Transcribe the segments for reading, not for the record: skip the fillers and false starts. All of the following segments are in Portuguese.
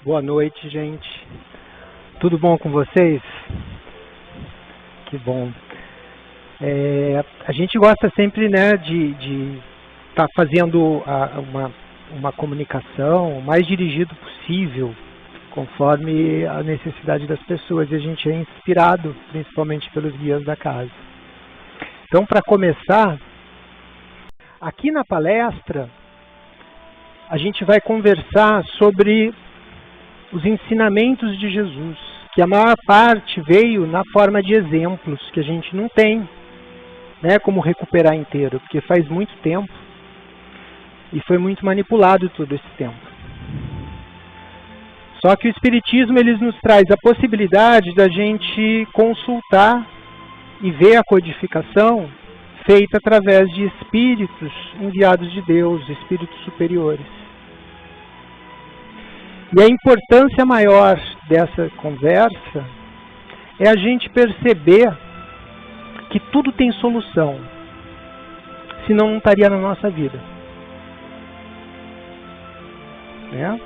Boa noite, gente. Tudo bom com vocês? Que bom. A gente gosta sempre, né, de estar fazendo uma comunicação o mais dirigido possível, conforme a necessidade das pessoas. E a gente é inspirado, principalmente pelos guias da casa. Então, para começar, aqui na palestra, a gente vai conversar sobre os ensinamentos de Jesus, que a maior parte veio na forma de exemplos, que a gente não tem, né, como recuperar inteiro, porque faz muito tempo e foi muito manipulado todo esse tempo. Só que o Espiritismo ele nos traz a possibilidade da gente consultar e ver a codificação feita através de espíritos enviados de Deus, espíritos superiores. E a importância maior dessa conversa é a gente perceber que tudo tem solução, senão não estaria na nossa vida. Né?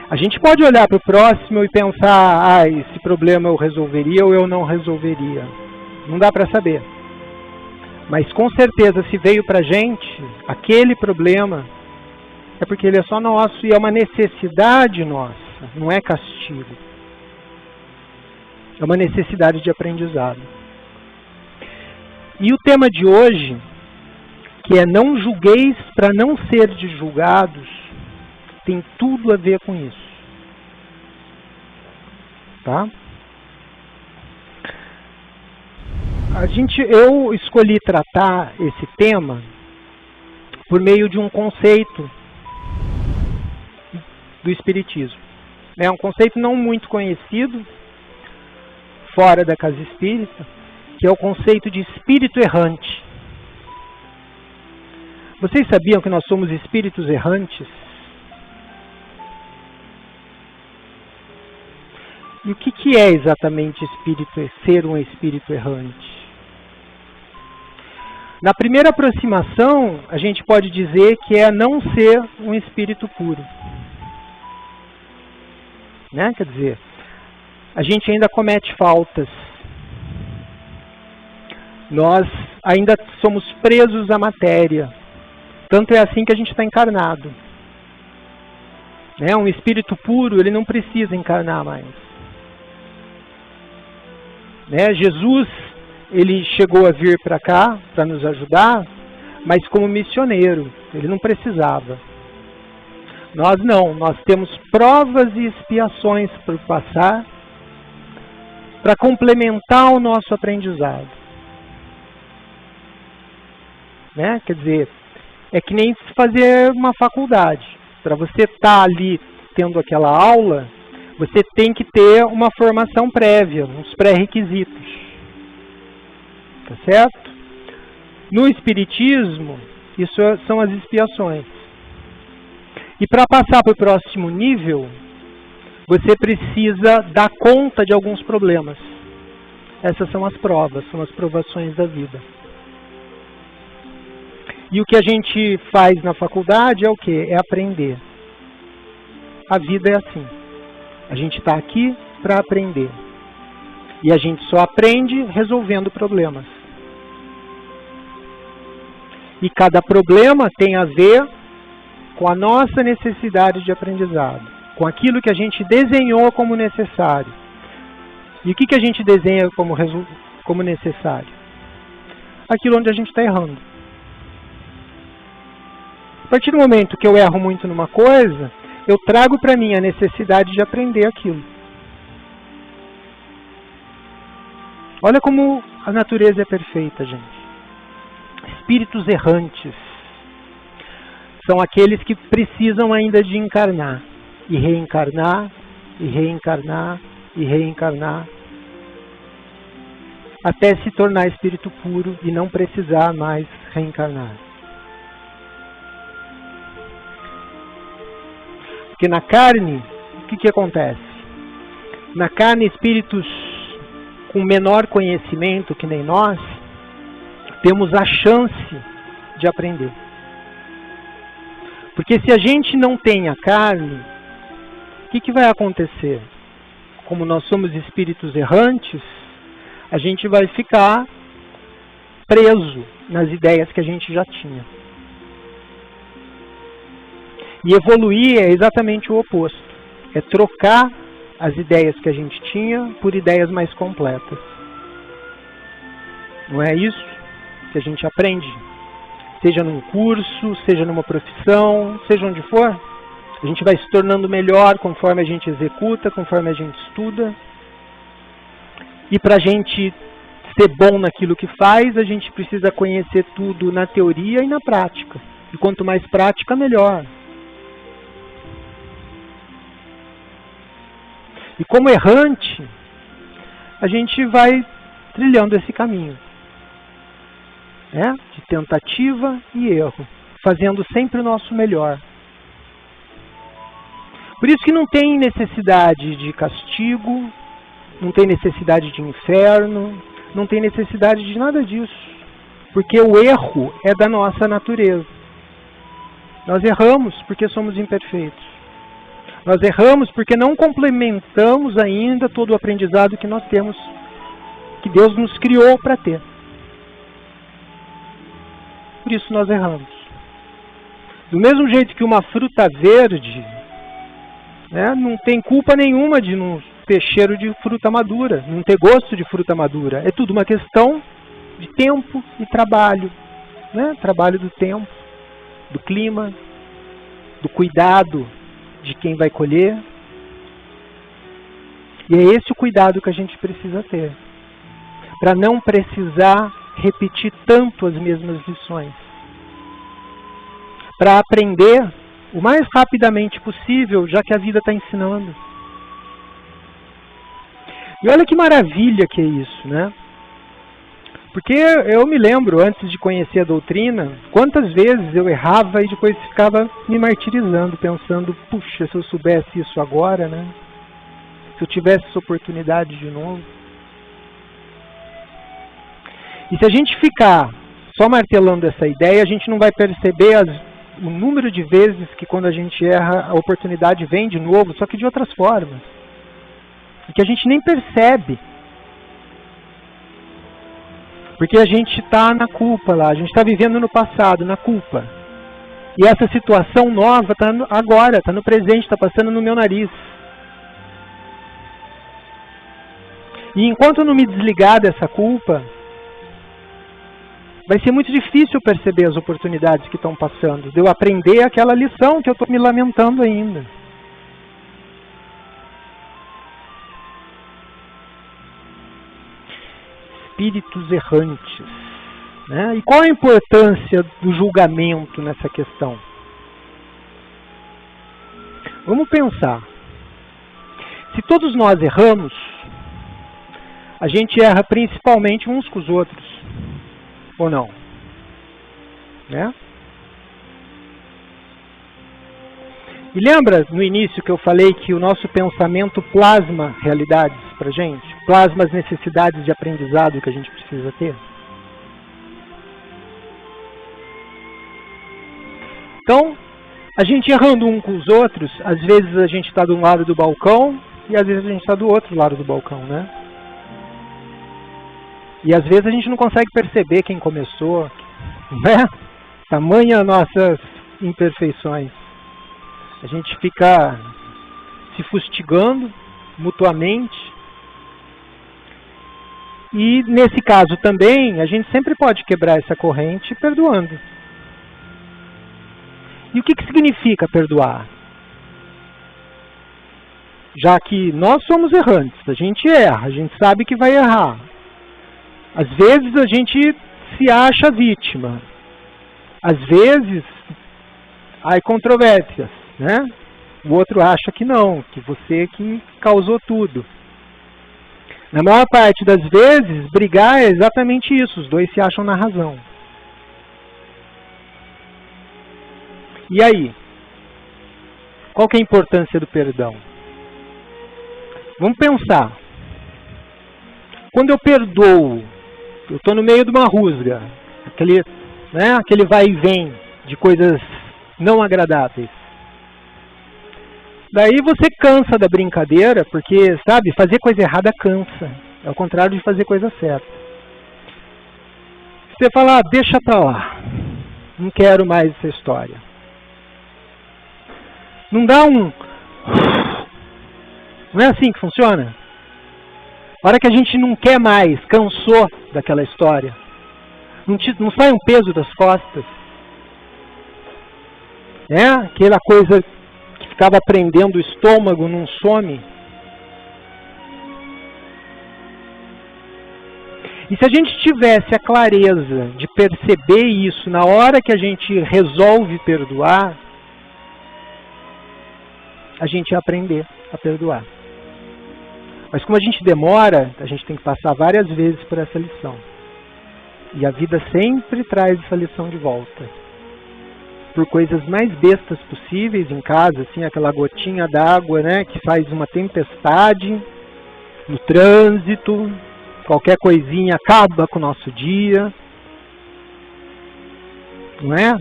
A gente pode olhar para o próximo e pensar, esse problema eu resolveria ou eu não resolveria. Não dá para saber. Mas com certeza, se veio para a gente aquele problema, é porque ele é só nosso e é uma necessidade nossa, não é castigo. É uma necessidade de aprendizado. E o tema de hoje, que é não julgueis para não ser julgados, tem tudo a ver com isso. Tá? Eu escolhi tratar esse tema por meio de um conceito do Espiritismo. É um conceito não muito conhecido fora da casa espírita, que é o conceito de espírito errante. Vocês sabiam que nós somos espíritos errantes? E o que é exatamente ser um espírito errante? Na primeira aproximação, a gente pode dizer que é não ser um espírito puro. Né? Quer dizer, a gente ainda comete faltas. Nós ainda somos presos à matéria. Tanto é assim que a gente está encarnado. Né? Um espírito puro, ele não precisa encarnar mais. Né? Jesus, ele chegou a vir para cá para nos ajudar, mas como missioneiro, ele não precisava. Nós não, nós temos provas e expiações por passar para complementar o nosso aprendizado. Né? Quer dizer, é que nem fazer uma faculdade. Para você estar ali tendo aquela aula, você tem que ter uma formação prévia, uns pré-requisitos. Tá certo? No Espiritismo, isso são as expiações. E para passar para o próximo nível, você precisa dar conta de alguns problemas. Essas são as provas, são as provações da vida. E o que a gente faz na faculdade é o quê? É aprender. A vida é assim. A gente está aqui para aprender. E a gente só aprende resolvendo problemas. E cada problema tem a ver com a nossa necessidade de aprendizado, com aquilo que a gente desenhou como necessário. E o que a gente desenha como necessário? Aquilo onde a gente está errando. A partir do momento que eu erro muito numa coisa, eu trago para mim a necessidade de aprender aquilo. Olha como a natureza é perfeita, gente. Espíritos errantes são aqueles que precisam ainda de encarnar, e reencarnar, e reencarnar, e reencarnar, até se tornar espírito puro e não precisar mais reencarnar. Porque na carne, o que acontece? Na carne, espíritos com menor conhecimento que nem nós, temos a chance de aprender. Porque se a gente não tem a carne, o que vai acontecer? Como nós somos espíritos errantes, a gente vai ficar preso nas ideias que a gente já tinha. E evoluir é exatamente o oposto. É trocar as ideias que a gente tinha por ideias mais completas. Não é isso que a gente aprende? Seja num curso, seja numa profissão, seja onde for. A gente vai se tornando melhor conforme a gente executa, conforme a gente estuda. E para a gente ser bom naquilo que faz, a gente precisa conhecer tudo na teoria e na prática. E quanto mais prática, melhor. E como errante, a gente vai trilhando esse caminho, né? De tentativa e erro, fazendo sempre o nosso melhor. Por isso que não tem necessidade de castigo, não tem necessidade de inferno, não tem necessidade de nada disso. Porque o erro é da nossa natureza. Nós erramos porque somos imperfeitos. Nós erramos porque não complementamos ainda todo o aprendizado que nós temos, que Deus nos criou para ter. Por isso nós erramos. Do mesmo jeito que uma fruta verde, né, não tem culpa nenhuma de não ter cheiro de fruta madura, não ter gosto de fruta madura. É tudo uma questão de tempo e trabalho, né? Trabalho do tempo, do clima, do cuidado de quem vai colher. E é esse o cuidado que a gente precisa ter, para não precisar repetir tanto as mesmas lições, para aprender o mais rapidamente possível, já que a vida está ensinando. E olha que maravilha que é isso, né? Porque eu me lembro, antes de conhecer a doutrina, quantas vezes eu errava e depois ficava me martirizando, pensando, puxa, se eu soubesse isso agora, né? Se eu tivesse essa oportunidade de novo. E se a gente ficar só martelando essa ideia, a gente não vai perceber o número de vezes que quando a gente erra, a oportunidade vem de novo, só que de outras formas. E que a gente nem percebe. Porque a gente está na culpa lá, a gente está vivendo no passado, na culpa. E essa situação nova está agora, está no presente, está passando no meu nariz. E enquanto eu não me desligar dessa culpa, vai ser muito difícil perceber as oportunidades que estão passando, de eu aprender aquela lição que eu estou me lamentando ainda. Espíritos errantes, né? E qual a importância do julgamento nessa questão? Vamos pensar. Se todos nós erramos, a gente erra principalmente uns com os outros, ou não? Né? E lembra no início que eu falei que o nosso pensamento plasma realidades para a gente? Plasma as necessidades de aprendizado que a gente precisa ter? Então, a gente errando um com os outros, às vezes a gente está de um lado do balcão e às vezes a gente está do outro lado do balcão, né? E às vezes a gente não consegue perceber quem começou, né? Tamanha nossas imperfeições. A gente fica se fustigando mutuamente. E nesse caso também, a gente sempre pode quebrar essa corrente perdoando. E o que significa perdoar? Já que nós somos errantes, a gente erra, a gente sabe que vai errar. Às vezes a gente se acha vítima. Às vezes há controvérsias, né? O outro acha que não, que você que causou tudo. Na maior parte das vezes, brigar é exatamente isso, os dois se acham na razão. E aí? Qual que é a importância do perdão? Vamos pensar. Quando eu perdoo, eu estou no meio de uma rusga, aquele vai e vem de coisas não agradáveis. Daí você cansa da brincadeira, porque, sabe, fazer coisa errada cansa. É o contrário de fazer coisa certa. Você fala, deixa pra lá. Não quero mais essa história. Não dá um... Não é assim que funciona? A hora que a gente não quer mais, cansou daquela história. Não sai um peso das costas. Aquela coisa que ficava prendendo o estômago, não some. E se a gente tivesse a clareza de perceber isso na hora que a gente resolve perdoar, a gente ia aprender a perdoar. Mas como a gente demora, a gente tem que passar várias vezes por essa lição. E a vida sempre traz essa lição de volta. Por coisas mais bestas possíveis em casa, assim, aquela gotinha d'água, né, que faz uma tempestade no trânsito, qualquer coisinha acaba com o nosso dia, não é?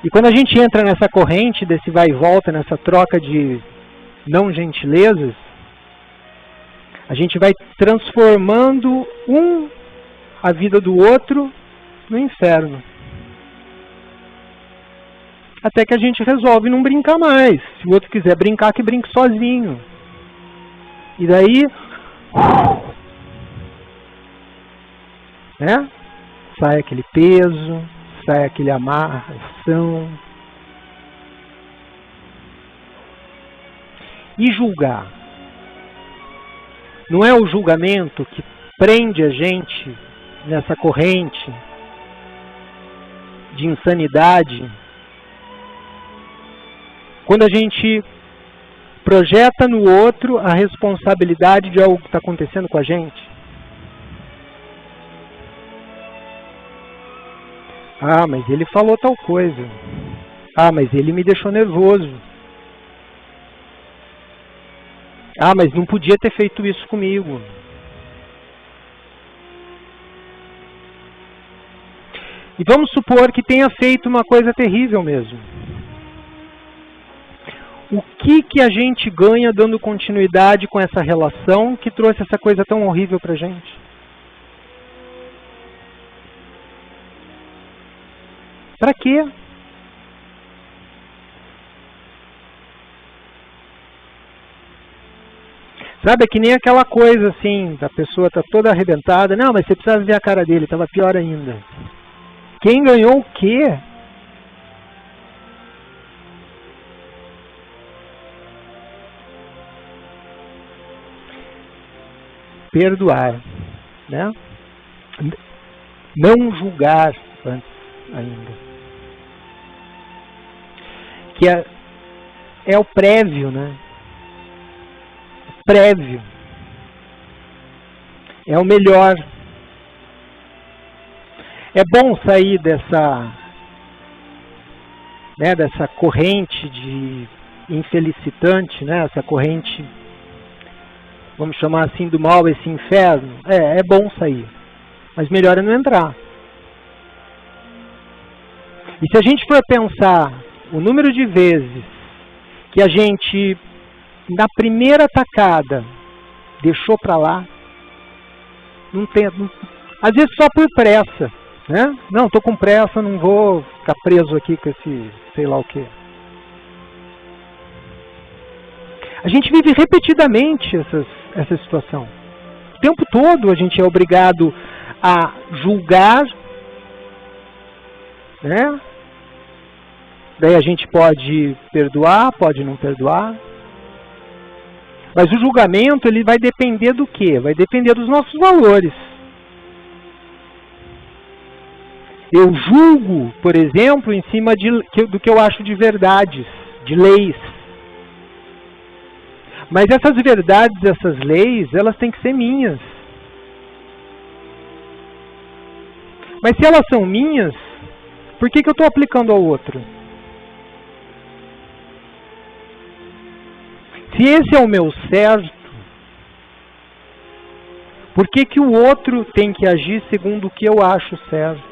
E quando a gente entra nessa corrente desse vai e volta, nessa troca de não gentilezas, a gente vai transformando a vida do outro no inferno. Até que a gente resolve não brincar mais. Se o outro quiser brincar, que brinque sozinho. E daí... sai aquele peso, sai aquele amarração. E julgar. Não é o julgamento que prende a gente nessa corrente de insanidade. Quando a gente projeta no outro a responsabilidade de algo que está acontecendo com a gente. Ah, mas ele falou tal coisa. Ah, mas ele me deixou nervoso. Ah, mas não podia ter feito isso comigo. E vamos supor que tenha feito uma coisa terrível mesmo. O que a gente ganha dando continuidade com essa relação que trouxe essa coisa tão horrível pra gente? Pra quê? Sabe, é que nem aquela coisa assim, da pessoa tá toda arrebentada. Não, mas você precisa ver a cara dele, estava pior ainda. Quem ganhou o quê? Perdoar, né? Não julgar antes ainda. Que é o prévio, né? Prévio. É o melhor. É bom sair dessa corrente de infelicitante, né? Essa corrente, vamos chamar assim, do mal, esse inferno. É bom sair. Mas melhor é não entrar. E se a gente for pensar o número de vezes que a gente, na primeira tacada, deixou pra lá, às vezes só por pressa, né? Não, estou com pressa, não vou ficar preso aqui com esse sei lá o quê. A gente vive repetidamente essa situação. O tempo todo a gente é obrigado a julgar, né? Daí a gente pode perdoar, pode não perdoar. Mas o julgamento, ele vai depender do quê? Vai depender dos nossos valores. Eu julgo, por exemplo, em cima do que eu acho de verdades, de leis. Mas essas verdades, essas leis, elas têm que ser minhas. Mas se elas são minhas, por que eu estou aplicando ao outro? Se esse é o meu certo, por que o outro tem que agir segundo o que eu acho certo?